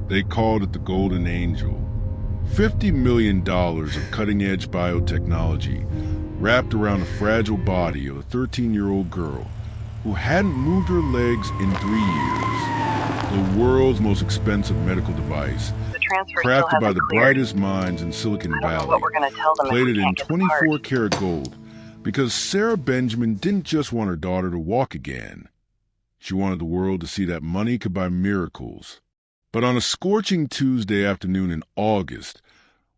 They called it the Golden Angel. $50 million of cutting-edge biotechnology wrapped around the fragile body of a 13-year-old girl who hadn't moved her legs in 3 years. The world's most expensive medical device, crafted by the brightest minds in Silicon Valley, plated in 24-karat gold, because Sarah Benjamin didn't just want her daughter to walk again. She wanted the world to see that money could buy miracles. But on a scorching Tuesday afternoon in August,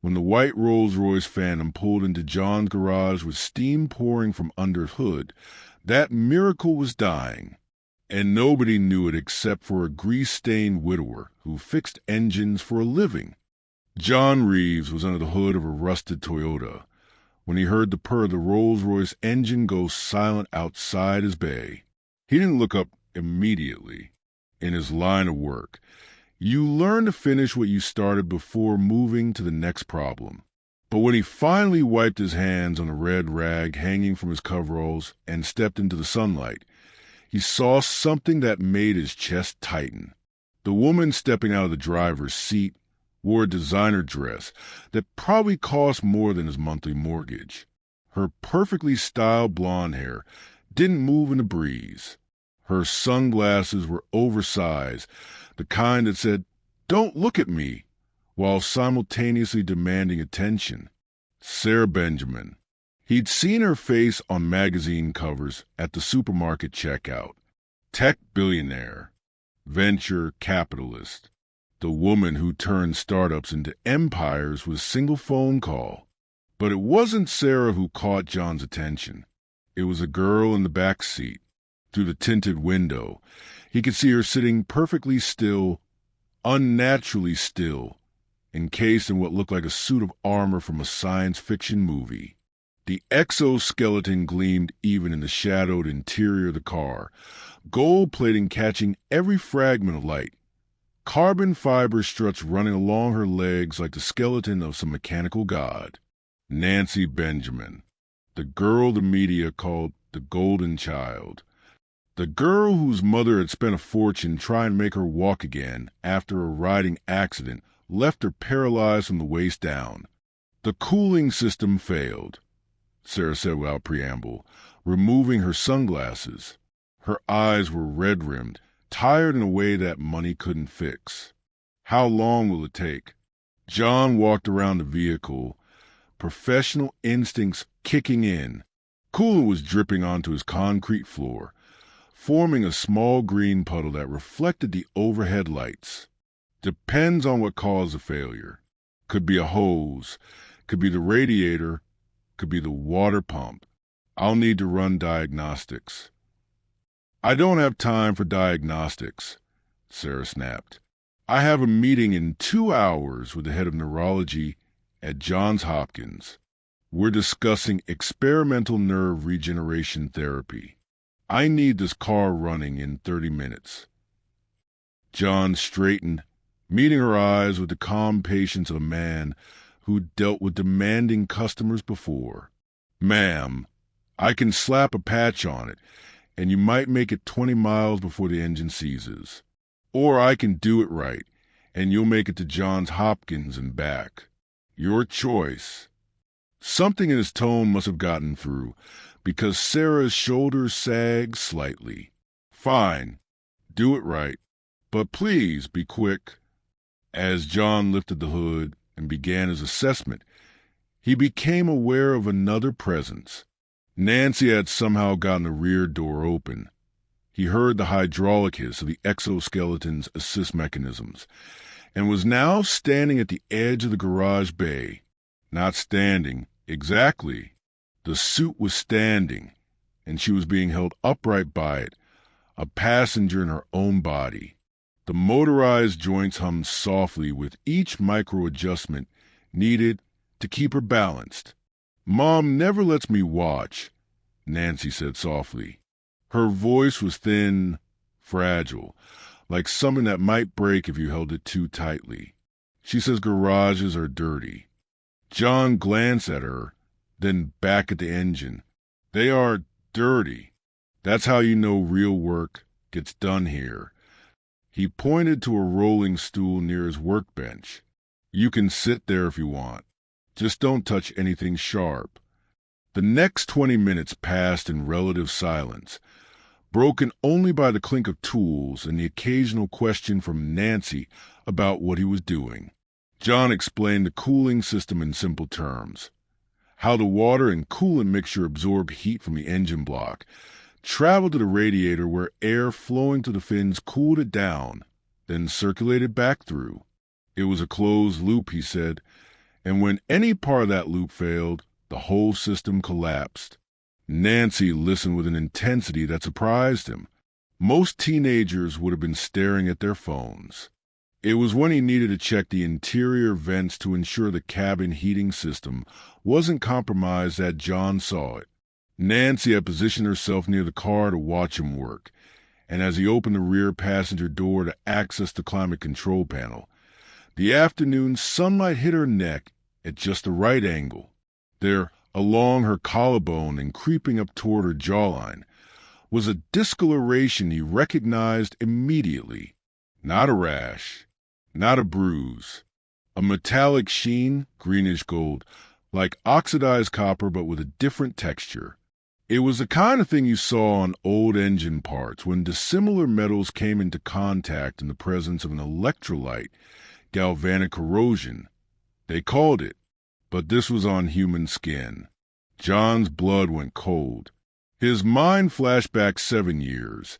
when the white Rolls-Royce Phantom pulled into John's garage with steam pouring from under his hood, that miracle was dying. And nobody knew it except for a grease-stained widower who fixed engines for a living. John Reeves was under the hood of a rusted Toyota when he heard the purr of the Rolls-Royce engine go silent outside his bay. He didn't look up immediately. In his line of work, you learn to finish what you started before moving to the next problem. But when he finally wiped his hands on the red rag hanging from his coveralls and stepped into the sunlight, he saw something that made his chest tighten. The woman stepping out of the driver's seat wore a designer dress that probably cost more than his monthly mortgage. Her perfectly styled blonde hair didn't move in the breeze. Her sunglasses were oversized, the kind that said, "Don't look at me," while simultaneously demanding attention. Sarah Benjamin. He'd seen her face on magazine covers at the supermarket checkout. Tech billionaire, venture capitalist, the woman who turned startups into empires with a single phone call. But it wasn't Sarah who caught John's attention. It was a girl in the back seat. Through the tinted window, he could see her sitting perfectly still, unnaturally still, encased in what looked like a suit of armor from a science fiction movie. The exoskeleton gleamed even in the shadowed interior of the car, gold plating catching every fragment of light, carbon fiber struts running along her legs like the skeleton of some mechanical god. Nancy Benjamin, the girl the media called the Golden Child. The girl whose mother had spent a fortune trying to make her walk again after a riding accident left her paralyzed from the waist down. The cooling system failed, Sarah said without preamble, removing her sunglasses. Her eyes were red-rimmed, tired in a way that money couldn't fix. How long will it take? John walked around the vehicle, professional instincts kicking in. Coolant was dripping onto his concrete floor, forming a small green puddle that reflected the overhead lights. Depends on what caused the failure. Could be a hose, could be the radiator, could be the water pump. I'll need to run diagnostics. I don't have time for diagnostics, Sarah snapped. I have a meeting in 2 hours with the head of neurology at Johns Hopkins. We're discussing experimental nerve regeneration therapy. I need this car running in 30 minutes. John straightened, meeting her eyes with the calm patience of a man who'd dealt with demanding customers before. Ma'am, I can slap a patch on it, and you might make it 20 miles before the engine seizes. Or I can do it right, and you'll make it to Johns Hopkins and back. Your choice. Something in his tone must have gotten through, because Sarah's shoulders sagged slightly. Fine, do it right, but please be quick. As John lifted the hood and began his assessment, he became aware of another presence. Nancy had somehow gotten the rear door open. He heard the hydraulic hiss of the exoskeleton's assist mechanisms, and was now standing at the edge of the garage bay. Not standing, exactly. The suit was standing, and she was being held upright by it, a passenger in her own body. The motorized joints hummed softly with each micro-adjustment needed to keep her balanced. Mom never lets me watch, Nancy said softly. Her voice was thin, fragile, like something that might break if you held it too tightly. She says garages are dirty. John glanced at her, then back at the engine. They are dirty. That's how you know real work gets done here. He pointed to a rolling stool near his workbench. "You can sit there if you want. Just don't touch anything sharp." The next 20 minutes passed in relative silence, broken only by the clink of tools and the occasional question from Nancy about what he was doing. John explained the cooling system in simple terms. How the water and coolant mixture absorbed heat from the engine block, traveled to the radiator where air flowing to the fins cooled it down, then circulated back through. It was a closed loop, he said, and when any part of that loop failed, the whole system collapsed. Nancy listened with an intensity that surprised him. Most teenagers would have been staring at their phones. It was when he needed to check the interior vents to ensure the cabin heating system wasn't compromised that John saw it. Nancy had positioned herself near the car to watch him work, and as he opened the rear passenger door to access the climate control panel, the afternoon sunlight hit her neck at just the right angle. There, along her collarbone and creeping up toward her jawline, was a discoloration he recognized immediately. Not a rash, not a bruise. A metallic sheen, greenish gold, like oxidized copper but with a different texture. It was the kind of thing you saw on old engine parts when dissimilar metals came into contact in the presence of an electrolyte, galvanic corrosion. They called it, but this was on human skin. John's blood went cold. His mind flashed back 7 years,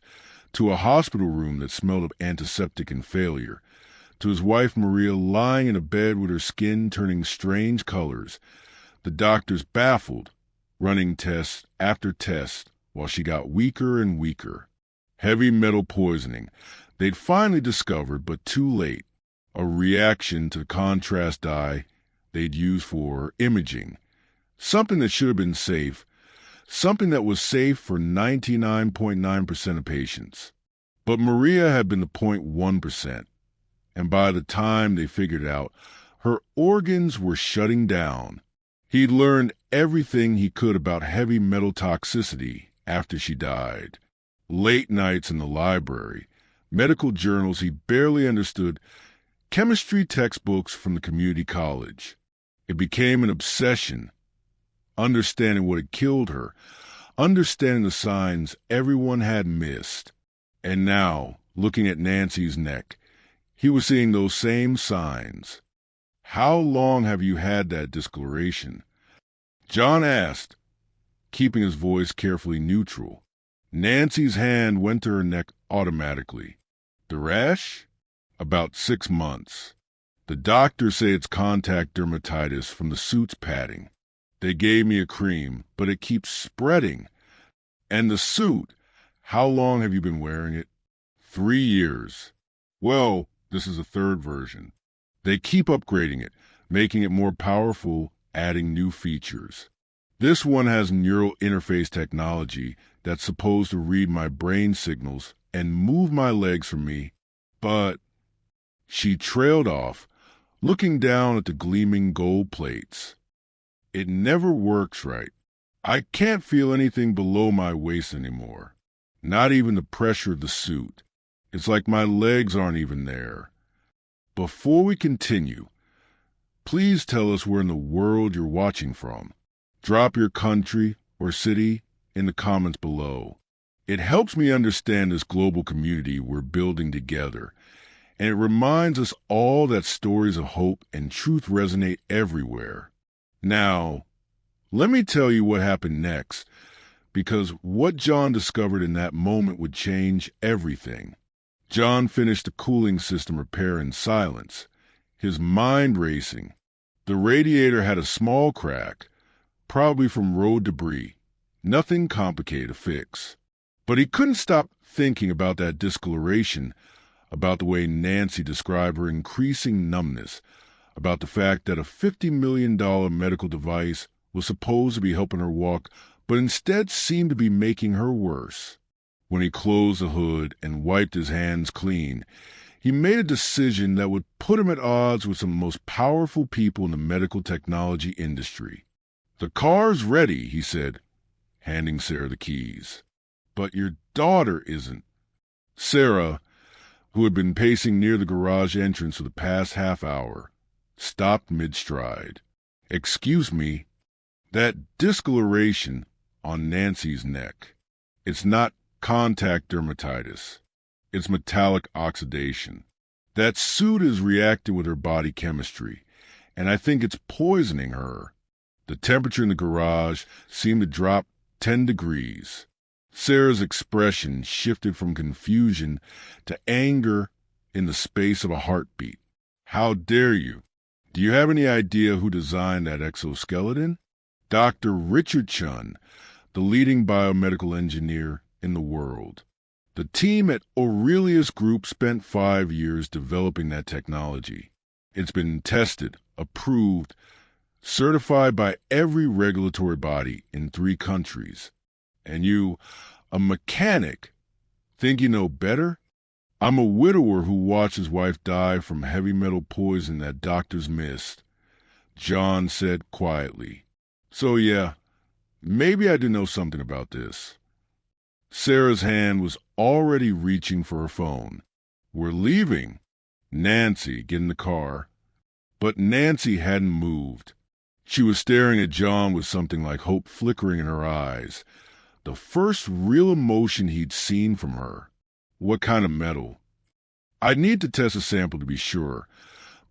to a hospital room that smelled of antiseptic and failure, to his wife Maria lying in a bed with her skin turning strange colors, the doctors baffled, running test after test while she got weaker and weaker. Heavy metal poisoning, they'd finally discovered, but too late, a reaction to the contrast dye they'd used for imaging, something that should have been safe, something that was safe for 99.9% of patients. But Maria had been the 0.1%, and by the time they figured it out, her organs were shutting down. He'd learned everything he could about heavy metal toxicity after she died. Late nights in the library, medical journals he barely understood, chemistry textbooks from the community college. It became an obsession, understanding what had killed her, understanding the signs everyone had missed. And now, looking at Nancy's neck, he was seeing those same signs. "How long have you had that discoloration?" John asked, keeping his voice carefully neutral. Nancy's hand went to her neck automatically. "The rash?" "About 6 months. The doctors say it's contact dermatitis from the suit's padding. They gave me a cream, but it keeps spreading. And the suit, how long have you been wearing it?" 3 years. "Well, this is a third version. They keep upgrading it, making it more powerful, adding new features. This one has neural interface technology that's supposed to read my brain signals and move my legs for me, but—" She trailed off, looking down at the gleaming gold plates. "It never works right. I can't feel anything below my waist anymore. Not even the pressure of the suit. It's like my legs aren't even there. Before we continue, please tell us where in the world you're watching from. Drop your country or city in the comments below. It helps me understand this global community we're building together, and it reminds us all that stories of hope and truth resonate everywhere. Now, let me tell you what happened next, because what John discovered in that moment would change everything. John finished the cooling system repair in silence, his mind racing. The radiator had a small crack, probably from road debris. Nothing complicated to fix. But he couldn't stop thinking about that discoloration, about the way Nancy described her increasing numbness, about the fact that a $50 million medical device was supposed to be helping her walk, but instead seemed to be making her worse. When he closed the hood and wiped his hands clean, he made a decision that would put him at odds with some of the most powerful people in the medical technology industry. "The car's ready," he said, handing Sarah the keys. "But your daughter isn't." "Sarah, who had been pacing near the garage entrance for the past half hour, stopped mid-stride. "Excuse me, that discoloration on Nancy's neck. It's not contact dermatitis. It's metallic oxidation. That suit is reacting with her body chemistry, and I think it's poisoning her." The temperature in the garage seemed to drop 10 degrees. Sarah's expression shifted from confusion to anger in the space of a heartbeat. "How dare you? Do you have any idea who designed that exoskeleton?" Dr. Richard Chun, the leading biomedical engineer in the world. The team at Aurelius Group spent 5 years developing that technology. It's been tested, approved, certified by every regulatory body in 3 countries. And you, a mechanic, think you know better? I'm a widower who watched his wife die from heavy metal poison that doctors missed, John said quietly. So yeah, maybe I do know something about this. Sarah's hand was already reaching for her phone. "We're leaving." Nancy, get in the car. But Nancy hadn't moved. She was staring at John with something like hope flickering in her eyes. The first real emotion he'd seen from her. "What kind of metal?" "I'd need to test a sample to be sure,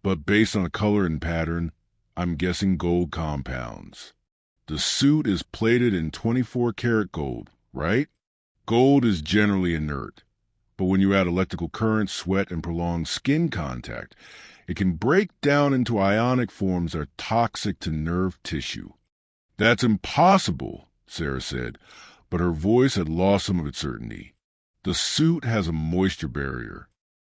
but based on the color and pattern, I'm guessing gold compounds. The suit is plated in 24-karat gold, right? Gold is generally inert, but when you add electrical current, sweat, and prolonged skin contact, it can break down into ionic forms that are toxic to nerve tissue." "That's impossible," Sarah said, but her voice had lost some of its certainty. "The suit has a moisture barrier,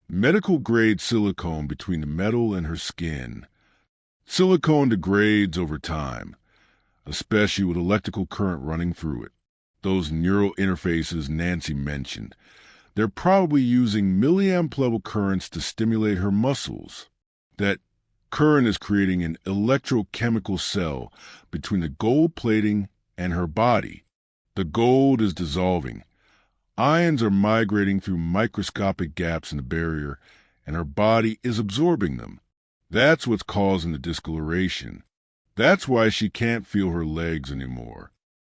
medical-grade silicone between the metal and her skin. Silicone degrades over time, especially with electrical current running through it. Those neural interfaces Nancy mentioned, they're probably using milliamp-level currents to stimulate her muscles. That current is creating an electrochemical cell between the gold plating and her body. The gold is dissolving. Ions are migrating through microscopic gaps in the barrier, and her body is absorbing them. That's what's causing the discoloration. That's why she can't feel her legs anymore.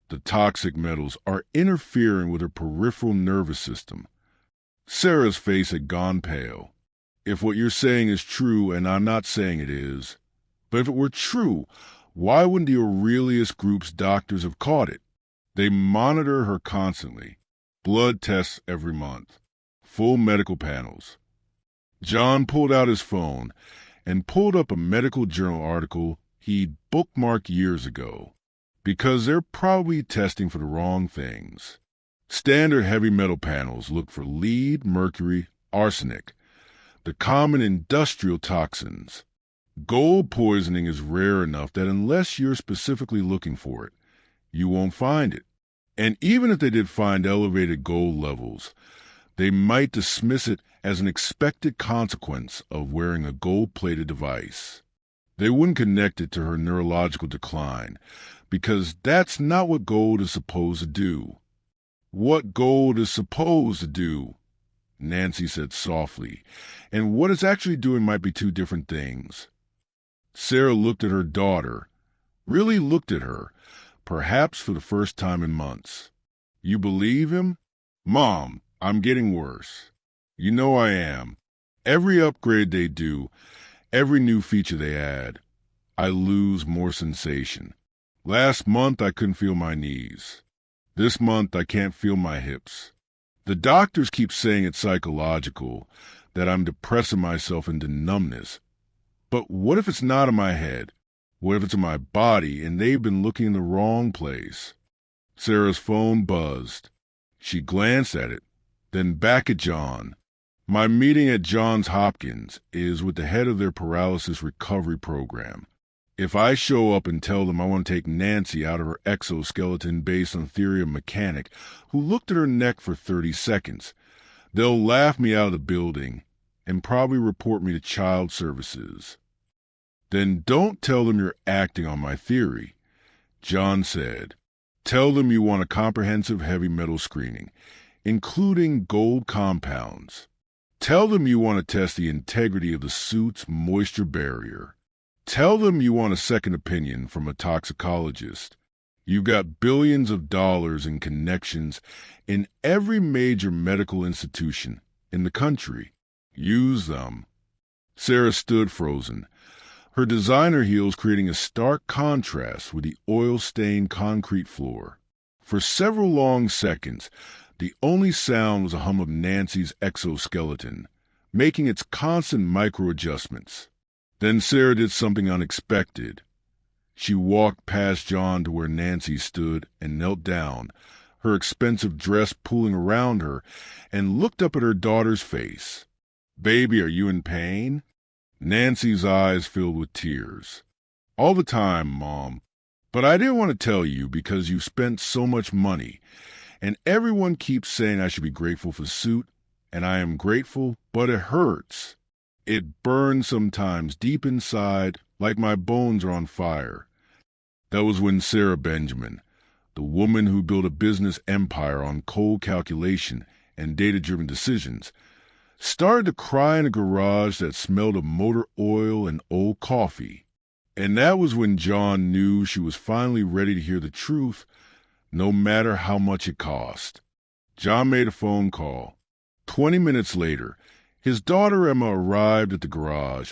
The toxic metals are interfering with her peripheral nervous system." Sarah's face had gone pale. "If what you're saying is true, and I'm not saying it is, but if it were true, why wouldn't the Aurelius Group's doctors have caught it? They monitor her constantly. Blood tests every month. Full medical panels." John pulled out his phone and pulled up a medical journal article he'd bookmarked years ago, because they're probably testing for the wrong things. Standard heavy metal panels look for lead, mercury, arsenic, the common industrial toxins. Gold poisoning is rare enough that unless you're specifically looking for it, you won't find it. And even if they did find elevated gold levels, they might dismiss it as an expected consequence of wearing a gold-plated device. They wouldn't connect it to her neurological decline, because that's not what gold is supposed to do. "What gold is supposed to do," Nancy said softly, "and what it's actually doing might be 2 different things." Sarah looked at her daughter, really looked at her, perhaps for the first time in months. "You believe him?" "Mom, I'm getting worse. You know I am. Every upgrade they do, every new feature they add, I lose more sensation. Last month I couldn't feel my knees. This month I can't feel my hips. The doctors keep saying it's psychological, that I'm depressing myself into numbness. But what if it's not in my head? What if it's in my body and they've been looking in the wrong place?" Sarah's phone buzzed. She glanced at it, then back at John. "My meeting at Johns Hopkins is with the head of their paralysis recovery program. If I show up and tell them I want to take Nancy out of her exoskeleton based on theory of a mechanic who looked at her neck for 30 seconds, they'll laugh me out of the building and probably report me to child services." "Then don't tell them you're acting on my theory," John said. "Tell them you want a comprehensive heavy metal screening, including gold compounds. Tell them you want to test the integrity of the suit's moisture barrier. Tell them you want a second opinion from a toxicologist. You've got billions of dollars in connections in every major medical institution in the country. Use them. Sarah stood frozen, her designer heels creating a stark contrast with the oil-stained concrete floor. For several long seconds, the only sound was a hum of Nancy's exoskeleton, making its constant micro-adjustments. Then Sarah did something unexpected. She walked past John to where Nancy stood and knelt down, her expensive dress pulling around her, and looked up at her daughter's face. "Baby, are you in pain?" Nancy's eyes filled with tears. "All the time, Mom. But I didn't want to tell you because you spent so much money, and everyone keeps saying I should be grateful for the suit, and I am grateful, but it hurts. It burns sometimes deep inside, like my bones are on fire." That was when Sarah Benjamin, the woman who built a business empire on cold calculation and data-driven decisions, started to cry in a garage that smelled of motor oil and old coffee. And that was when John knew she was finally ready to hear the truth, no matter how much it cost. John made a phone call. 20 minutes later, his daughter Emma arrived at the garage,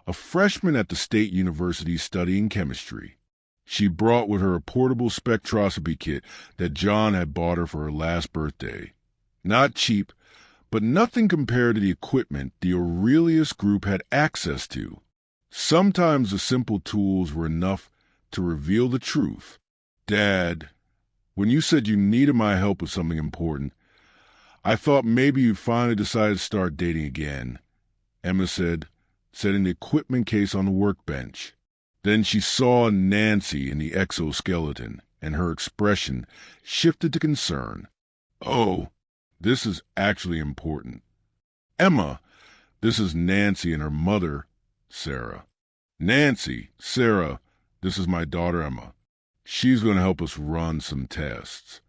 a freshman at the State University studying chemistry. She brought with her a portable spectroscopy kit that John had bought her for her last birthday. Not cheap, but nothing compared to the equipment the Aurelius Group had access to. Sometimes the simple tools were enough to reveal the truth. "Dad, when you said you needed my help with something important, I thought maybe you'd finally decided to start dating again," Emma said, setting the equipment case on the workbench. Then she saw Nancy in the exoskeleton, and her expression shifted to concern. "Oh, this is actually important. Emma, this is Nancy and her mother, Sarah." "Nancy, Sarah, this is my daughter Emma. She's going to help us run some tests."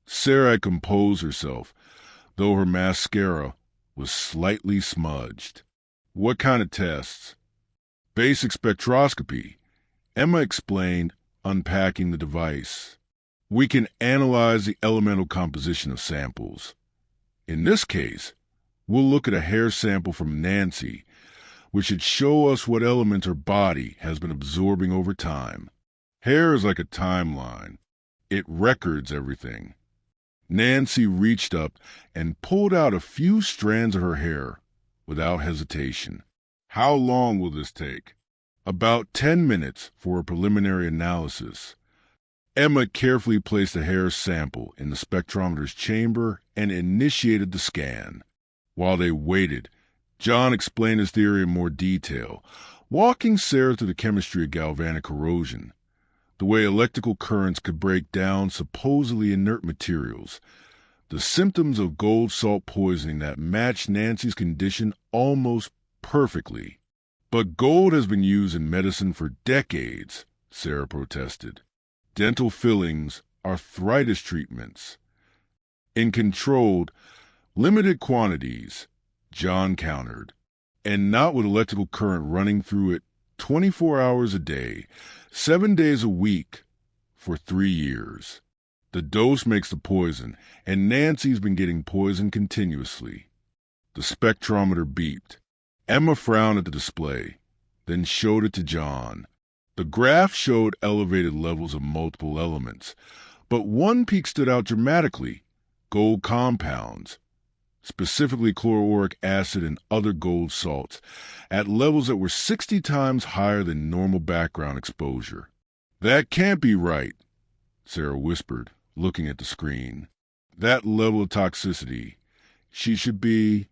Sarah had composed herself, though her mascara was slightly smudged. "What kind of tests?" "Basic spectroscopy," Emma explained, unpacking the device. "We can analyze the elemental composition of samples. In this case, we'll look at a hair sample from Nancy, which should show us what elements her body has been absorbing over time. Hair is like a timeline. It records everything." Nancy reached up and pulled out a few strands of her hair without hesitation. "How long will this take?" "About 10 minutes for a preliminary analysis." Emma carefully placed the hair sample in the spectrometer's chamber and initiated the scan. While they waited, John explained his theory in more detail, walking Sarah through the chemistry of galvanic corrosion, the way electrical currents could break down supposedly inert materials, the symptoms of gold salt poisoning that matched Nancy's condition almost perfectly. "But gold has been used in medicine for decades," Sarah protested. "Dental fillings, arthritis treatments." "In controlled, limited quantities," John countered, "and not with electrical current running through it 24 hours a day, 7 days a week, for 3 years. The dose makes the poison, and Nancy's been getting poison continuously." The spectrometer beeped. Emma frowned at the display, then showed it to John. The graph showed elevated levels of multiple elements, but one peak stood out dramatically: gold compounds, specifically chloroauric acid and other gold salts, at levels that were 60 times higher than normal background exposure. "That can't be right," Sarah whispered, looking at the screen. "That level of toxicity. She should be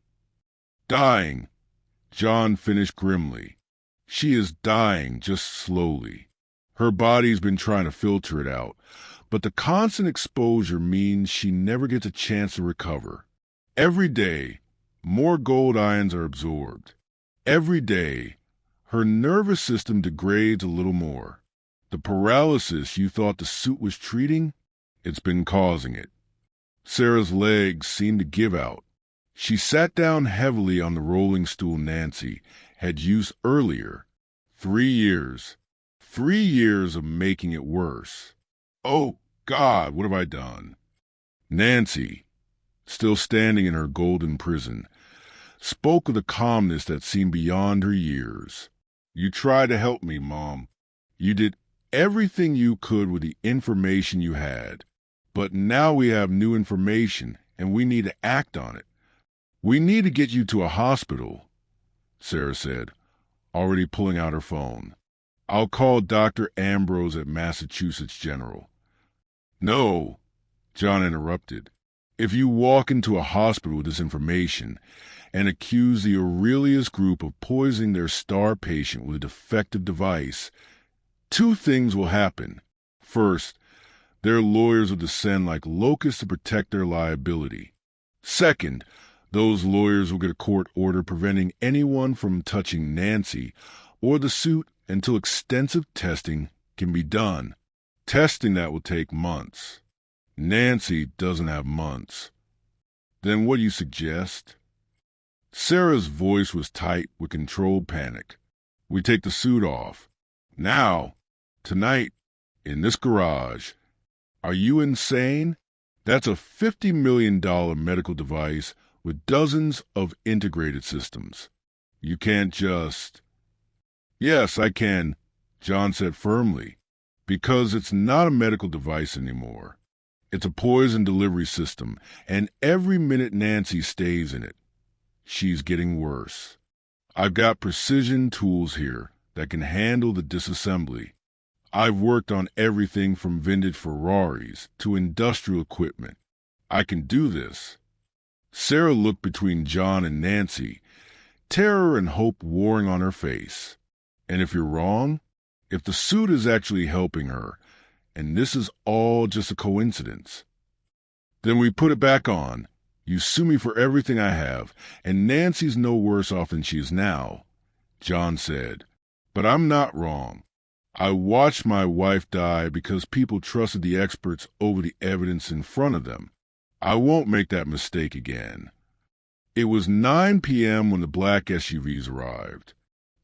dying." John finished grimly. "She is dying, just slowly. Her body's been trying to filter it out, but the constant exposure means she never gets a chance to recover. Every day, more gold ions are absorbed. Every day, her nervous system degrades a little more. The paralysis you thought the suit was treating, it's been causing it." Sarah's legs seemed to give out. She sat down heavily on the rolling stool Nancy had used earlier. 3 years. 3 years of making it worse. Oh, God, what have I done? Nancy, still standing in her golden prison, spoke with a calmness that seemed beyond her years. You tried to help me, Mom. You did everything you could with the information you had. But now we have new information, and we need to act on it. We need to get you to a hospital, Sarah said, already pulling out her phone. I'll call Dr. Ambrose at Massachusetts General. No, John interrupted. If you walk into a hospital with this information and accuse the Aurelius Group of poisoning their star patient with a defective device, 2 things will happen. First, their lawyers will descend like locusts to protect their liability. Second, those lawyers will get a court order preventing anyone from touching Nancy or the suit until extensive testing can be done. Testing that will take months. Nancy doesn't have months. Then what do you suggest? Sarah's voice was tight with controlled panic. We take the suit off. Now. Tonight. In this garage. Are you insane? That's a $50 million medical device with dozens of integrated systems. You can't just... Yes, I can, John said firmly, because it's not a medical device anymore. It's a poison delivery system, and every minute Nancy stays in it, she's getting worse. I've got precision tools here that can handle the disassembly. I've worked on everything from vintage Ferraris to industrial equipment. I can do this. Sarah looked between John and Nancy, terror and hope warring on her face. And if you're wrong, if the suit is actually helping her, and this is all just a coincidence, then we put it back on. You sue me for everything I have, and Nancy's no worse off than she is now, John said. But I'm not wrong. I watched my wife die because people trusted the experts over the evidence in front of them. I won't make that mistake again. It was 9 p.m. when the black SUVs arrived,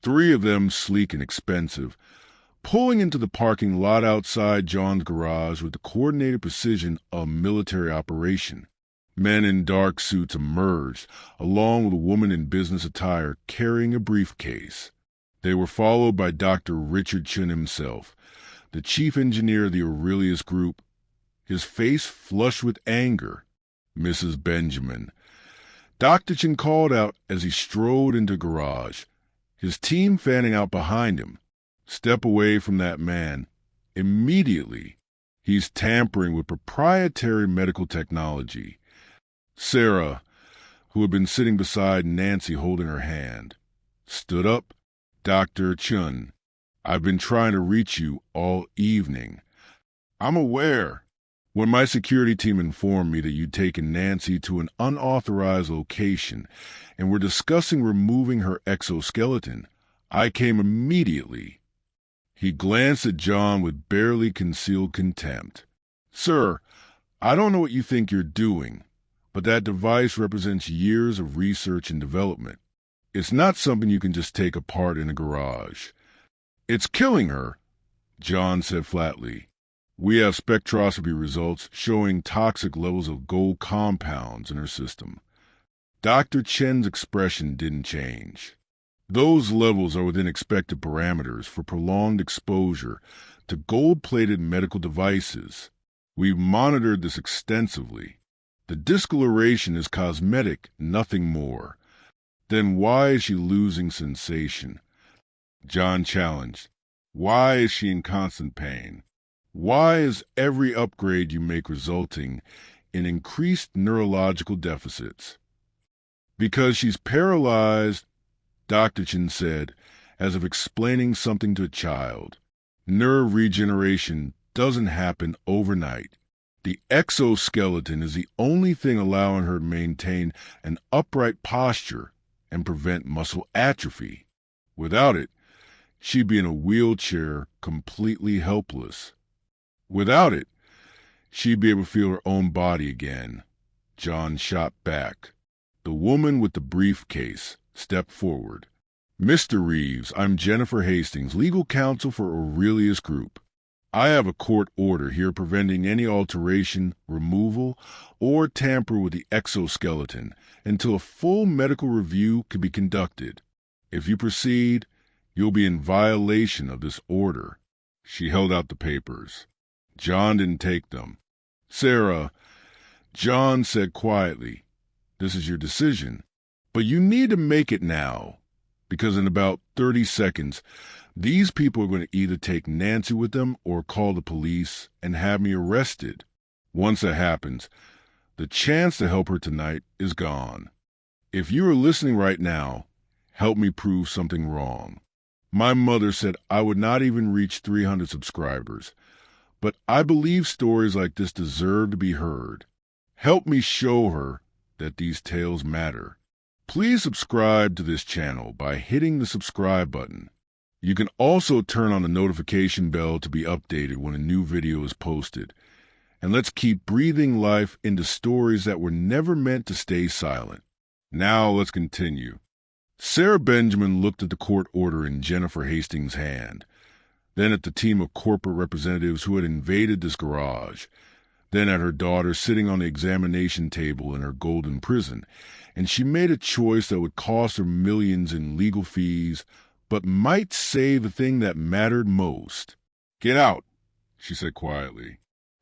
3 of them sleek and expensive, pulling into the parking lot outside John's garage with the coordinated precision of a military operation. Men in dark suits emerged, along with a woman in business attire carrying a briefcase. They were followed by Dr. Richard Chen himself, the chief engineer of the Aurelius Group, his face flushed with anger. Mrs. Benjamin. Dr. Chen called out as he strode into the garage, his team fanning out behind him. Step away from that man. Immediately. He's tampering with proprietary medical technology. Sarah, who had been sitting beside Nancy holding her hand, stood up. Dr. Chun, I've been trying to reach you all evening. I'm aware. When my security team informed me that you'd taken Nancy to an unauthorized location and were discussing removing her exoskeleton, I came immediately. He glanced at John with barely concealed contempt. Sir, I don't know what you think you're doing, but that device represents years of research and development. It's not something you can just take apart in a garage. It's killing her, John said flatly. We have spectroscopy results showing toxic levels of gold compounds in her system. Dr. Chen's expression didn't change. Those levels are within expected parameters for prolonged exposure to gold-plated medical devices. We've monitored this extensively. The discoloration is cosmetic, nothing more. Then why is she losing sensation? John challenged. Why is she in constant pain? Why is every upgrade you make resulting in increased neurological deficits? Because she's paralyzed, Dr. Chen said, as if explaining something to a child. Nerve regeneration doesn't happen overnight. The exoskeleton is the only thing allowing her to maintain an upright posture and prevent muscle atrophy. Without it, she'd be in a wheelchair, completely helpless. Without it, she'd be able to feel her own body again. John shot back. The woman with the briefcase stepped forward. "Mr. Reeves, I'm Jennifer Hastings, legal counsel for Aurelius Group. I have a court order here preventing any alteration, removal, or tamper with the exoskeleton until a full medical review can be conducted. If you proceed, you'll be in violation of this order." She held out the papers. John didn't take them. "Sarah," John said quietly, "this is your decision, but you need to make it now, because in about 30 seconds, these people are going to either take Nancy with them or call the police and have me arrested. Once that happens, the chance to help her tonight is gone. If you are listening right now, help me prove something wrong. My mother said I would not even reach 300 subscribers, but I believe stories like this deserve to be heard. Help me show her that these tales matter. Please subscribe to this channel by hitting the subscribe button. You can also turn on the notification bell to be updated when a new video is posted. And let's keep breathing life into stories that were never meant to stay silent. Now let's continue. Sarah Benjamin looked at the court order in Jennifer Hastings' hand, then at the team of corporate representatives who had invaded this garage, then at her daughter sitting on the examination table in her golden prison, and she made a choice that would cost her millions in legal fees, but might save the thing that mattered most. "Get out," she said quietly.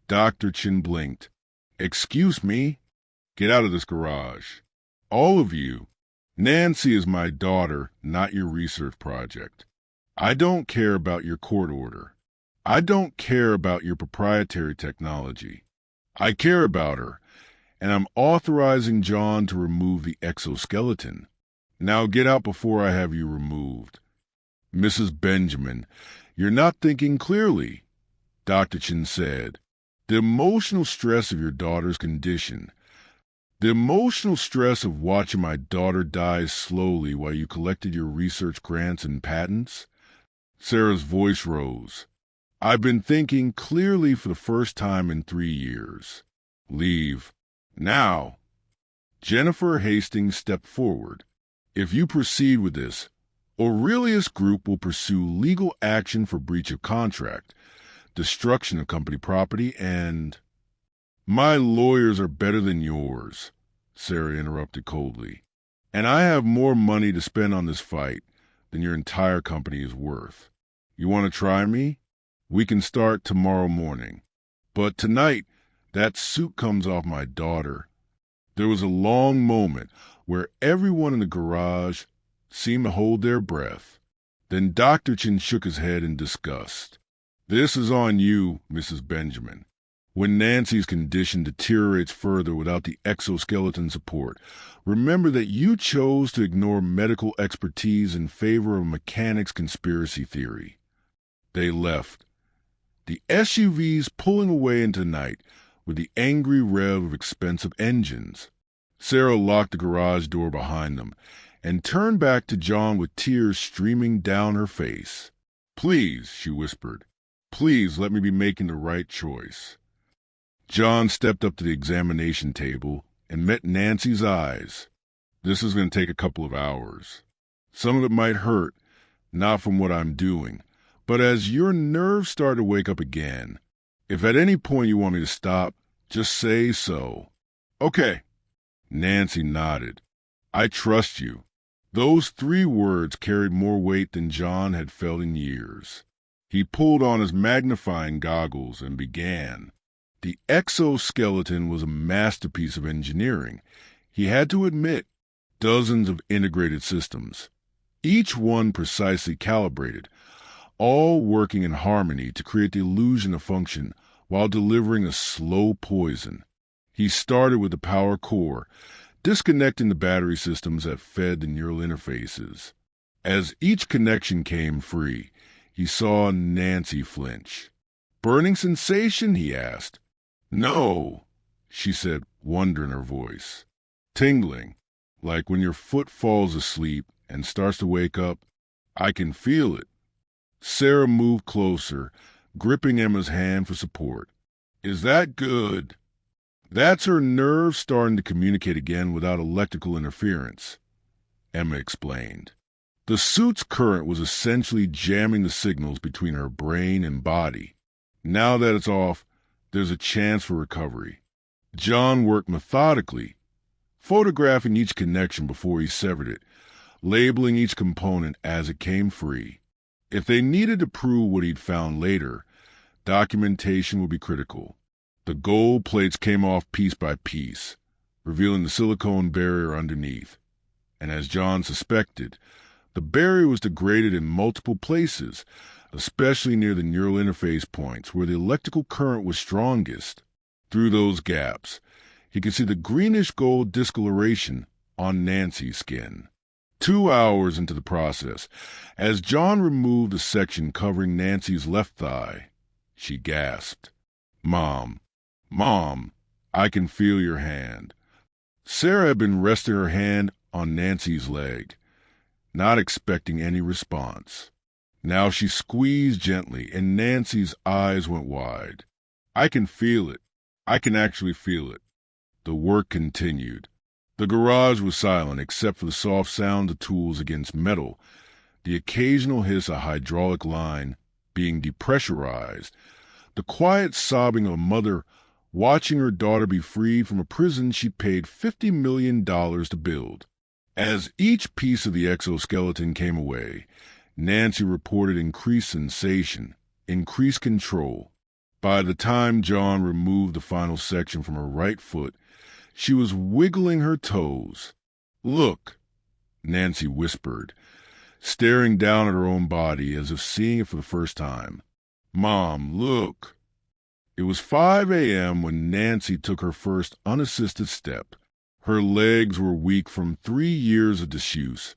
Dr. Chin blinked. "Excuse me?" "Get out of this garage. All of you. Nancy is my daughter, not your research project. I don't care about your court order. I don't care about your proprietary technology. I care about her, and I'm authorizing John to remove the exoskeleton. Now get out before I have you removed." "Mrs. Benjamin, you're not thinking clearly," Dr. Chin said. "The emotional stress of your daughter's condition, the emotional stress of watching my daughter die slowly while you collected your research grants and patents." Sarah's voice rose. "I've been thinking clearly for the first time in 3 years. Leave. Now." Jennifer Hastings stepped forward. "If you proceed with this, Aurelius Group will pursue legal action for breach of contract, destruction of company property, and—" "My lawyers are better than yours," Sarah interrupted coldly. "And I have more money to spend on this fight than your entire company is worth. You want to try me? We can start tomorrow morning. But tonight, that suit comes off my daughter." There was a long moment where everyone in the garage seemed to hold their breath. Then Dr. Chin shook his head in disgust. "This is on you, Mrs. Benjamin. When Nancy's condition deteriorates further without the exoskeleton support, remember that you chose to ignore medical expertise in favor of a mechanics conspiracy theory." They left, the SUVs pulling away into the night with the angry rev of expensive engines. Sarah locked the garage door behind them and turned back to John with tears streaming down her face. "Please," she whispered, "please let me be making the right choice." John stepped up to the examination table and met Nancy's eyes. "This is going to take a couple of hours. Some of it might hurt, not from what I'm doing, but as your nerves start to wake up again. If at any point you want me to stop, just say so." "Okay." Nancy nodded. "I trust you." Those 3 words carried more weight than John had felt in years. He pulled on his magnifying goggles and began. The exoskeleton was a masterpiece of engineering. He had to admit, dozens of integrated systems, each one precisely calibrated, all working in harmony to create the illusion of function while delivering a slow poison. He started with the power core, disconnecting the battery systems that fed the neural interfaces. As each connection came free, he saw Nancy flinch. "Burning sensation?" he asked. "No," she said, wonder in her voice. "Tingling, like when your foot falls asleep and starts to wake up. I can feel it." Sarah moved closer, gripping Emma's hand for support. "Is that good?" That's her nerves starting to communicate again without electrical interference, Emma explained. The suit's current was essentially jamming the signals between her brain and body. Now that it's off, there's a chance for recovery. John worked methodically, photographing each connection before he severed it, labeling each component as it came free. If they needed to prove what he'd found later, documentation would be critical. The gold plates came off piece by piece, revealing the silicone barrier underneath. And as John suspected, the barrier was degraded in multiple places, especially near the neural interface points where the electrical current was strongest. Through those gaps, he could see the greenish-gold discoloration on Nancy's skin. 2 hours into the process, as John removed the section covering Nancy's left thigh, she gasped, Mom, I can feel your hand." Sarah had been resting her hand on Nancy's leg, not expecting any response. Now she squeezed gently, and Nancy's eyes went wide. "I can feel it. I can actually feel it." The work continued. The garage was silent except for the soft sound of tools against metal, the occasional hiss of hydraulic line being depressurized, the quiet sobbing of a mother watching her daughter be freed from a prison she paid $50 million to build. As each piece of the exoskeleton came away, Nancy reported increased sensation, increased control. By the time John removed the final section from her right foot, she was wiggling her toes. "Look," Nancy whispered, staring down at her own body as if seeing it for the first time. "Mom, look." It was 5 a.m. when Nancy took her first unassisted step. Her legs were weak from 3 years of disuse,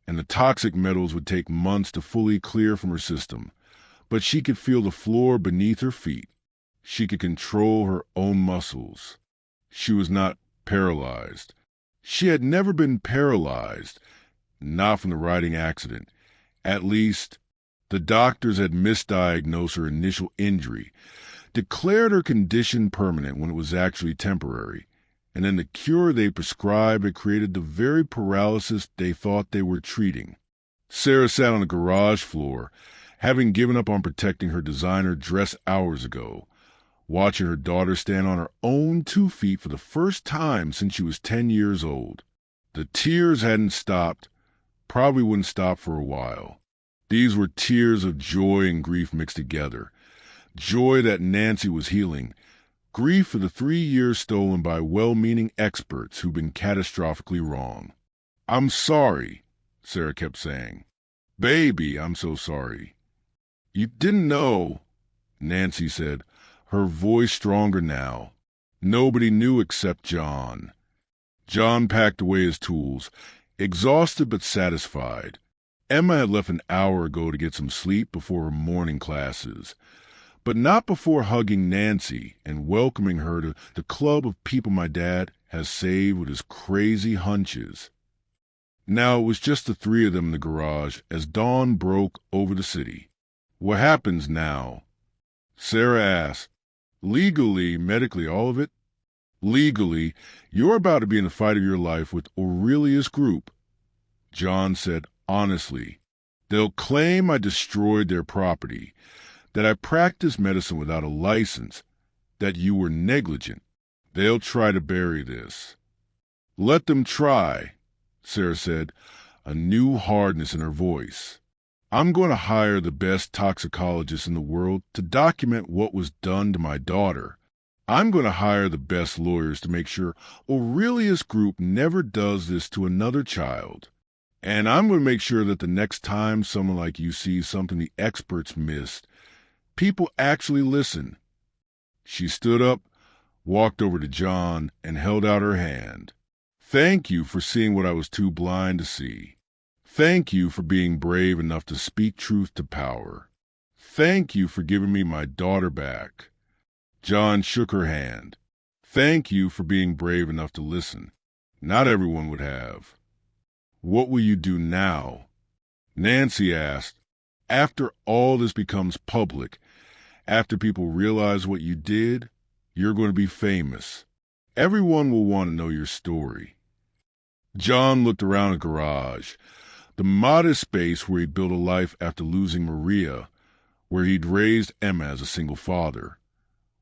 and the toxic metals would take months to fully clear from her system. But she could feel the floor beneath her feet. She could control her own muscles. She was not paralyzed. She had never been paralyzed, not from the riding accident. At least, the doctors had misdiagnosed her initial injury, declared her condition permanent when it was actually temporary, and then the cure they prescribed had created the very paralysis they thought they were treating. Sarah sat on the garage floor, having given up on protecting her designer dress hours ago, watching her daughter stand on her own 2 feet for the first time since she was 10 years old. The tears hadn't stopped, probably wouldn't stop for a while. These were tears of joy and grief mixed together. Joy that Nancy was healing, grief for the 3 years stolen by well-meaning experts who'd been catastrophically wrong. "I'm sorry," Sarah kept saying. "Baby, I'm so sorry." "You didn't know," Nancy said, her voice stronger now. Nobody knew except John. John packed away his tools, exhausted but satisfied. Emma had left an hour ago to get some sleep before her morning classes, but not before hugging Nancy and welcoming her to the club of people my dad has saved with his crazy hunches. Now it was just the 3 of them in the garage as dawn broke over the city. "What happens now?" Sarah asked. "Legally, medically, all of it?" "Legally, you're about to be in the fight of your life with Aurelius Group," John said honestly. "They'll claim I destroyed their property, that I practiced medicine without a license, that you were negligent. They'll try to bury this." "Let them try," Sarah said, a new hardness in her voice. "I'm going to hire the best toxicologists in the world to document what was done to my daughter. I'm going to hire the best lawyers to make sure Aurelius Group never does this to another child. And I'm going to make sure that the next time someone like you sees something the experts missed, people actually listen." She stood up, walked over to John, and held out her hand. "Thank you for seeing what I was too blind to see. Thank you for being brave enough to speak truth to power. Thank you for giving me my daughter back." John shook her hand. "Thank you for being brave enough to listen. Not everyone would have." "What will you do now?" Nancy asked. "After all this becomes public, after people realize what you did, you're going to be famous. Everyone will want to know your story. John looked around the garage, the modest space where he'd built a life after losing Maria, where he'd raised Emma as a single father,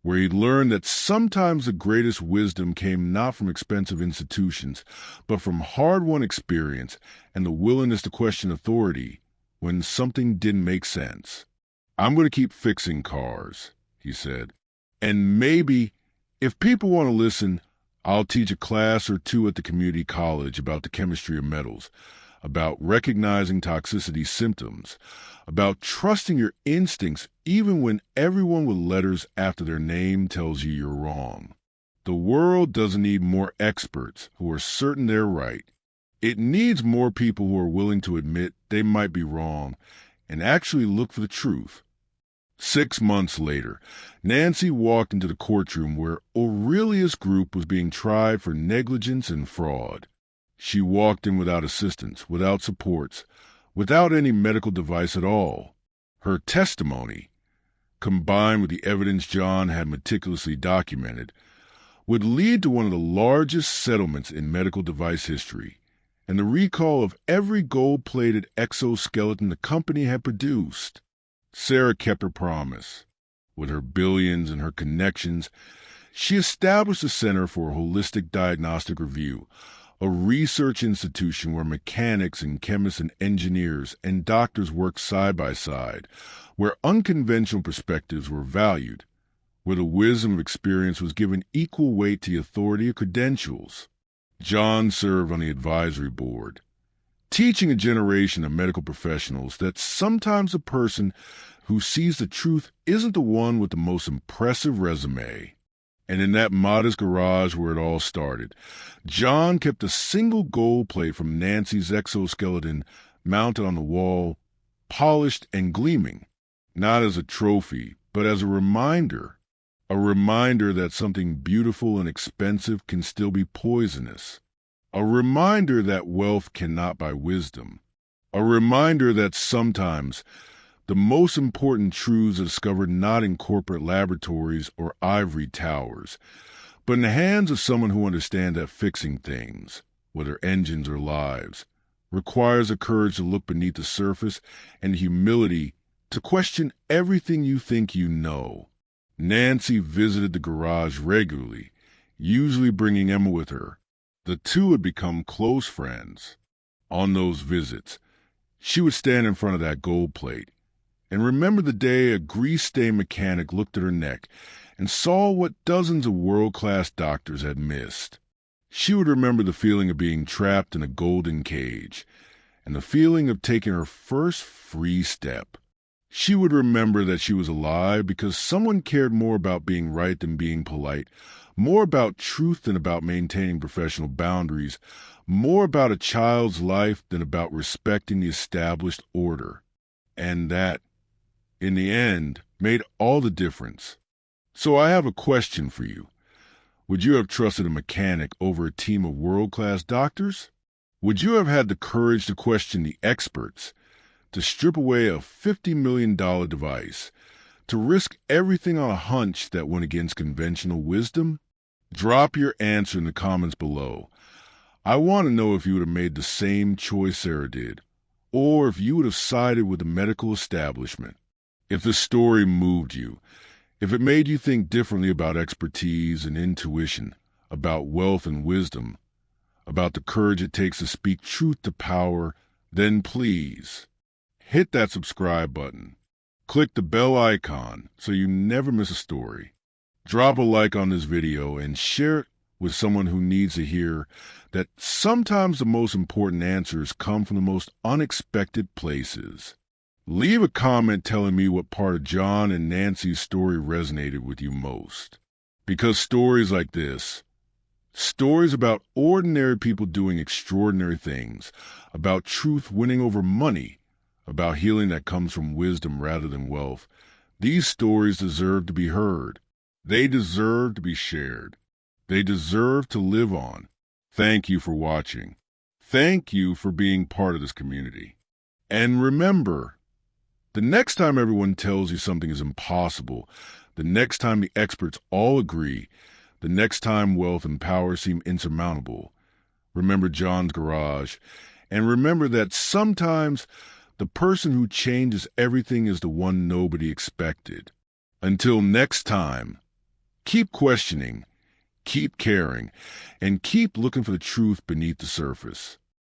where he'd learned that sometimes the greatest wisdom came not from expensive institutions, but from hard-won experience and the willingness to question authority when something didn't make sense. "I'm going to keep fixing cars," he said. "And maybe, if people want to listen, I'll teach a class or two at the community college about the chemistry of metals, about recognizing toxicity symptoms, about trusting your instincts even when everyone with letters after their name tells you you're wrong. The world doesn't need more experts who are certain they're right. It needs more people who are willing to admit they might be wrong and actually look for the truth." 6 months later, Nancy walked into the courtroom where Aurelia's group was being tried for negligence and fraud. She walked in without assistance, without supports, without any medical device at all. Her testimony, combined with the evidence John had meticulously documented, would lead to one of the largest settlements in medical device history, and the recall of every gold-plated exoskeleton the company had produced. Sarah kept her promise. With her billions and her connections, she established a Center for Holistic Diagnostic Review, a research institution where mechanics and chemists and engineers and doctors worked side by side, where unconventional perspectives were valued, where the wisdom of experience was given equal weight to the authority of credentials. John served on the advisory board, teaching a generation of medical professionals that sometimes the person who sees the truth isn't the one with the most impressive resume. And in that modest garage where it all started, John kept a single gold plate from Nancy's exoskeleton mounted on the wall, polished and gleaming, not as a trophy, but as a reminder that something beautiful and expensive can still be poisonous. A reminder that wealth cannot buy wisdom. A reminder that sometimes the most important truths are discovered not in corporate laboratories or ivory towers, but in the hands of someone who understands that fixing things, whether engines or lives, requires the courage to look beneath the surface and humility to question everything you think you know. Nancy visited the garage regularly, usually bringing Emma with her. The two had become close friends. On those visits, she would stand in front of that gold plate and remember the day a grease-stained mechanic looked at her neck and saw what dozens of world-class doctors had missed. She would remember the feeling of being trapped in a golden cage and the feeling of taking her first free step. She would remember that she was alive because someone cared more about being right than being polite, more about truth than about maintaining professional boundaries, more about a child's life than about respecting the established order. And that, in the end, made all the difference. So I have a question for you. Would you have trusted a mechanic over a team of world-class doctors? Would you have had the courage to question the experts, to strip away a $50 million device, to risk everything on a hunch that went against conventional wisdom? Drop your answer in the comments below. I want to know if you would have made the same choice Sarah did, or if you would have sided with the medical establishment. If the story moved you, if it made you think differently about expertise and intuition, about wealth and wisdom, about the courage it takes to speak truth to power, then please hit that subscribe button. Click the bell icon so you never miss a story. Drop a like on this video and share it with someone who needs to hear that sometimes the most important answers come from the most unexpected places. Leave a comment telling me what part of John and Nancy's story resonated with you most. Because stories like this, stories about ordinary people doing extraordinary things, about truth winning over money, about healing that comes from wisdom rather than wealth, these stories deserve to be heard. They deserve to be shared. They deserve to live on. Thank you for watching. Thank you for being part of this community. And remember, the next time everyone tells you something is impossible, the next time the experts all agree, The next time wealth and power seem insurmountable, remember John's garage, and remember that sometimes the person who changes everything is the one nobody expected. Until next time, keep questioning, keep caring, and keep looking for the truth beneath the surface.